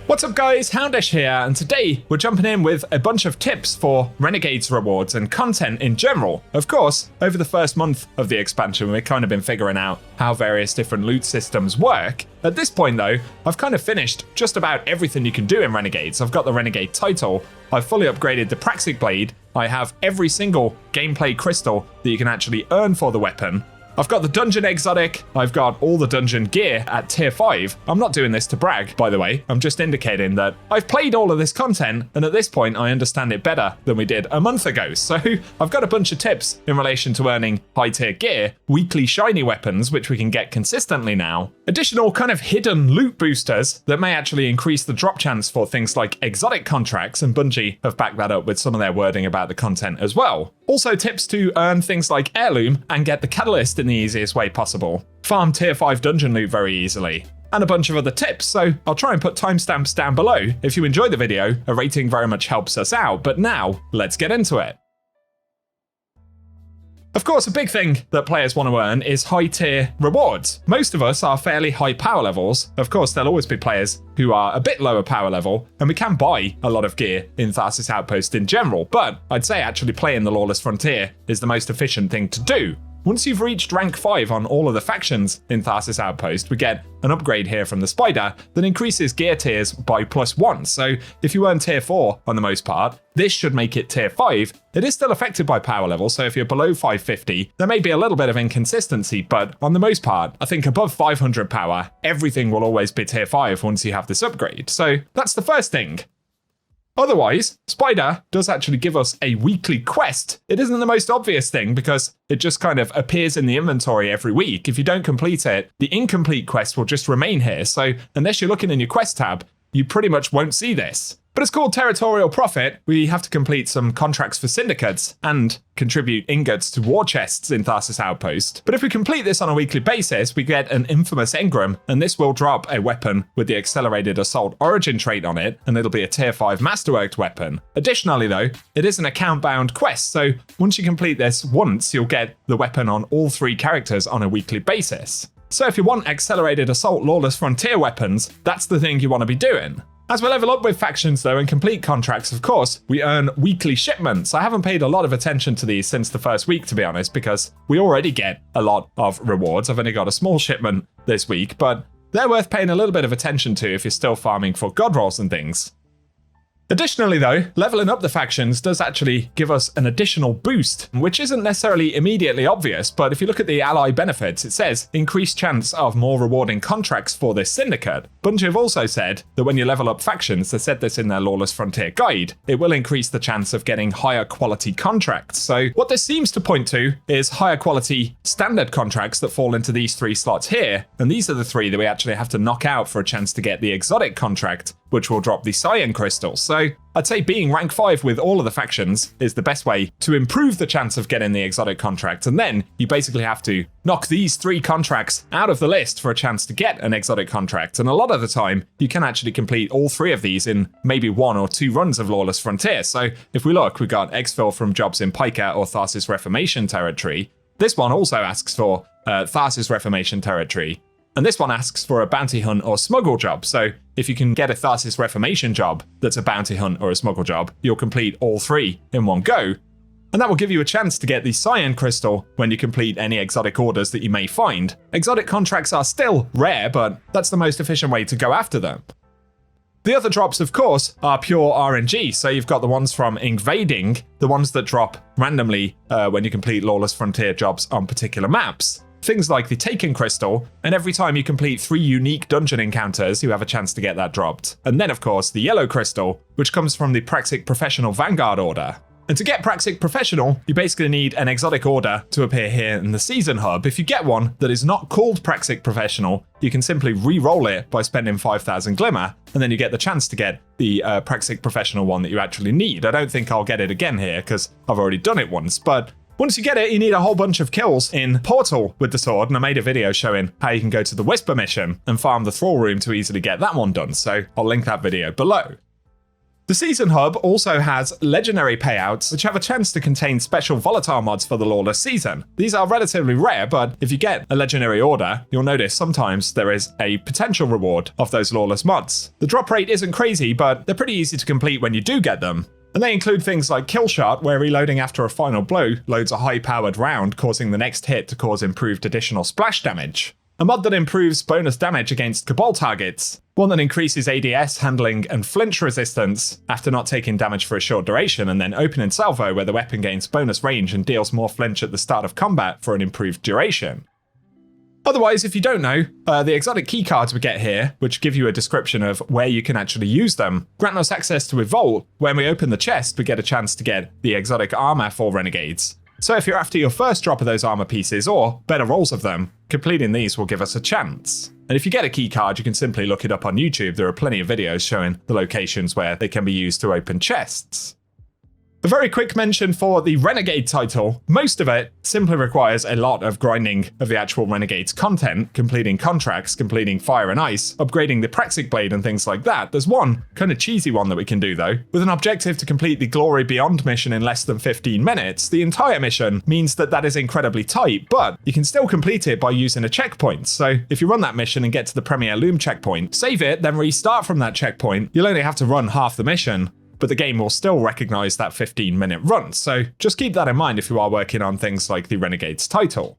What's up guys, Houndish here, and today we're jumping in with a bunch of tips for Renegades rewards and content in general. Of course, over the first month of the expansion we've kind of been figuring out how various different loot systems work. At this point though, I've kind of finished just about everything you can do in Renegades. I've got the Renegade title, I've fully upgraded the Praxic blade, I have every single gameplay crystal that you can actually earn for the weapon. I've got the dungeon exotic, I've got all the dungeon gear at tier 5. I'm not doing this to brag, by the way, I'm just indicating that I've played all of this content, and at this point I understand it better than we did a month ago. So I've got a bunch of tips in relation to earning high tier gear, weekly shiny weapons, which we can get consistently now, additional kind of hidden loot boosters that may actually increase the drop chance for things like exotic contracts, and Bungie have backed that up with some of their wording about the content as well. Also tips to earn things like Heirloom and get the Catalyst in the easiest way possible. Farm tier 5 dungeon loot very easily. And a bunch of other tips, so I'll try and put timestamps down below. If you enjoy the video, a rating very much helps us out, but now, let's get into it. Of course, a big thing that players want to earn is high tier rewards. Most of us are fairly high power levels. Of course, there'll always be players who are a bit lower power level, and we can buy a lot of gear in Tharsis Outpost in general, but I'd say actually playing the Lawless Frontier is the most efficient thing to do. Once you've reached rank 5 on all of the factions in Tharsis Outpost, we get an upgrade here from the Spider that increases gear tiers by +1. So if you earn tier 4 on the most part, this should make it tier 5. It is still affected by power level, so if you're below 550, there may be a little bit of inconsistency, but on the most part, I think above 500 power, everything will always be tier 5 once you have this upgrade. So that's the first thing. Otherwise, Spider does actually give us a weekly quest. It isn't the most obvious thing because it just kind of appears in the inventory every week. If you don't complete it, the incomplete quest will just remain here. So unless you're looking in your quest tab, you pretty much won't see this. But it's called Territorial Profit. We have to complete some contracts for syndicates and contribute ingots to war chests in Tharsis Outpost. But if we complete this on a weekly basis, we get an infamous engram, and this will drop a weapon with the Accelerated Assault Origin trait on it, and it'll be a tier 5 masterworked weapon. Additionally though, it is an account-bound quest, so once you complete this once, you'll get the weapon on all 3 characters on a weekly basis. So if you want Accelerated Assault Lawless Frontier weapons, that's the thing you want to be doing. As we level up with factions though and complete contracts, of course, we earn weekly shipments. I haven't paid a lot of attention to these since the first week, to be honest, because we already get a lot of rewards. I've only got a small shipment this week, but they're worth paying a little bit of attention to if you're still farming for god rolls and things. Additionally though, leveling up the factions does actually give us an additional boost, which isn't necessarily immediately obvious, but if you look at the ally benefits, it says increased chance of more rewarding contracts for this syndicate. Bungie have also said that when you level up factions, they said this in their Lawless Frontier guide, it will increase the chance of getting higher quality contracts. So what this seems to point to is higher quality standard contracts that fall into these 3 slots here, and these are the 3 that we actually have to knock out for a chance to get the exotic contract, which will drop the Cyan Crystal. So I'd say being rank 5 with all of the factions is the best way to improve the chance of getting the exotic contract, and then you basically have to knock these 3 contracts out of the list for a chance to get an exotic contract, and a lot of the time you can actually complete all 3 of these in maybe 1 or 2 runs of Lawless Frontier. So if we look, we got exfil from jobs in Pica or Tharsis Reformation territory. This one also asks for Tharsis Reformation territory. And this one asks for a bounty hunt or smuggle job, so if you can get a Tharsis Reformation job that's a bounty hunt or a smuggle job, you'll complete all 3 in one go. And that will give you a chance to get the Cyan Crystal when you complete any exotic orders that you may find. Exotic contracts are still rare, but that's the most efficient way to go after them. The other drops, of course, are pure RNG, so you've got the ones from Invading, the ones that drop randomly when you complete Lawless Frontier jobs on particular maps. Things like the Taken Crystal, and every time you complete 3 unique dungeon encounters, you have a chance to get that dropped. And then, of course, the Yellow Crystal, which comes from the Praxic Professional Vanguard order. And to get Praxic Professional, you basically need an exotic order to appear here in the Season Hub. If you get one that is not called Praxic Professional, you can simply re-roll it by spending 5,000 Glimmer, and then you get the chance to get the Praxic Professional one that you actually need. I don't think I'll get it again here, because I've already done it once, but once you get it, you need a whole bunch of kills in Portal with the sword, and I made a video showing how you can go to the Whisper mission and farm the Thrall Room to easily get that one done, so I'll link that video below. The Season Hub also has legendary payouts, which have a chance to contain special volatile mods for the Lawless season. These are relatively rare, but if you get a legendary order, you'll notice sometimes there is a potential reward of those Lawless mods. The drop rate isn't crazy, but they're pretty easy to complete when you do get them. And they include things like Kill Shot, where reloading after a final blow loads a high-powered round, causing the next hit to cause improved additional splash damage. A mod that improves bonus damage against Cabal targets. One that increases ADS, handling, and flinch resistance after not taking damage for a short duration, and then Open and Salvo, where the weapon gains bonus range and deals more flinch at the start of combat for an improved duration. Otherwise, if you don't know, the exotic keycards we get here, which give you a description of where you can actually use them, grant us access to a vault. When we open the chest, we get a chance to get the exotic armor for Renegades. So if you're after your first drop of those armor pieces, or better rolls of them, completing these will give us a chance. And if you get a keycard, you can simply look it up on YouTube. There are plenty of videos showing the locations where they can be used to open chests. A very quick mention for the Renegade title. Most of it simply requires a lot of grinding of the actual Renegades content, completing contracts, completing Fire and Ice, upgrading the Praxic blade and things like that. There's one kind of cheesy one that we can do though. With an objective to complete the Glory Beyond mission in less than 15 minutes, the entire mission means that is incredibly tight, but you can still complete it by using a checkpoint. So if you run that mission and get to the Heirloom checkpoint, save it, then restart from that checkpoint, you'll only have to run half the mission, but the game will still recognize that 15-minute run, so just keep that in mind if you are working on things like the Renegades title.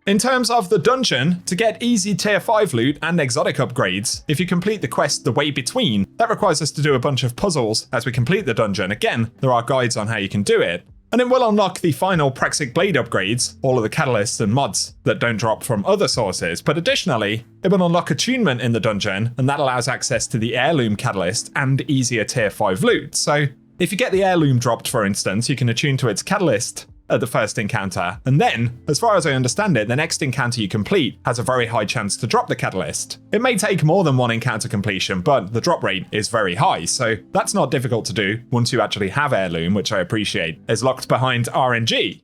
In terms of the dungeon, to get easy tier 5 loot and exotic upgrades, if you complete the quest The Way Between, that requires us to do a bunch of puzzles as we complete the dungeon. Again, there are guides on how you can do it. And it will unlock the final Praxic blade upgrades, all of the catalysts and mods that don't drop from other sources, but additionally, it will unlock attunement in the dungeon, and that allows access to the Heirloom Catalyst and easier tier 5 loot. So if you get the Heirloom dropped, for instance, you can attune to its catalyst at the first encounter, and then, as far as I understand it, the next encounter you complete has a very high chance to drop the catalyst. It may take more than one encounter completion, but the drop rate is very high, so that's not difficult to do once you actually have Heirloom, which I appreciate is locked behind RNG.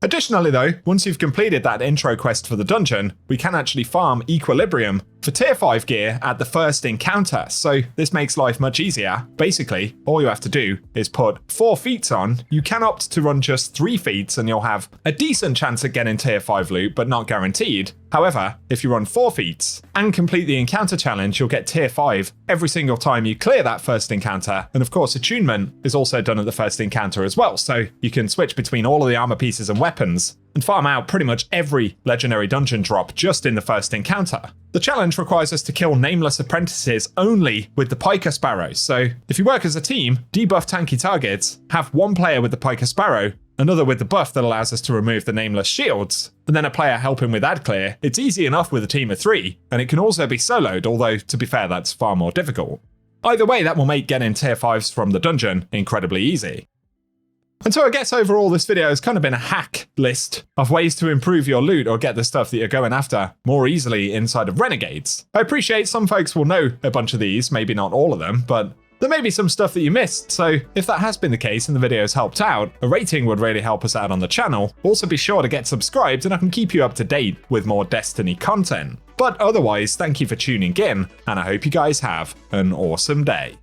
Additionally though, once you've completed that intro quest for the dungeon, we can actually farm Equilibrium for tier 5 gear at the first encounter, so this makes life much easier. Basically, all you have to do is put 4 feats on. You can opt to run just 3 feats and you'll have a decent chance at getting tier 5 loot, but not guaranteed. However, if you run 4 feats and complete the encounter challenge, you'll get tier 5 every single time you clear that first encounter. And of course, attunement is also done at the first encounter as well, so you can switch between all of the armor pieces and weapons and farm out pretty much every legendary dungeon drop just in the first encounter. The challenge requires us to kill nameless apprentices only with the Piker Sparrow, so if you work as a team, debuff tanky targets, have one player with the Piker Sparrow, another with the buff that allows us to remove the nameless shields, and then a player helping with ad clear, it's easy enough with a team of 3, and it can also be soloed, although to be fair that's far more difficult. Either way, that will make getting tier 5s from the dungeon incredibly easy. And so I guess overall this video has kind of been a hack list of ways to improve your loot or get the stuff that you're going after more easily inside of Renegades. I appreciate some folks will know a bunch of these, maybe not all of them, but there may be some stuff that you missed, so if that has been the case and the video has helped out, a rating would really help us out on the channel. Also be sure to get subscribed and I can keep you up to date with more Destiny content. But otherwise, thank you for tuning in, and I hope you guys have an awesome day.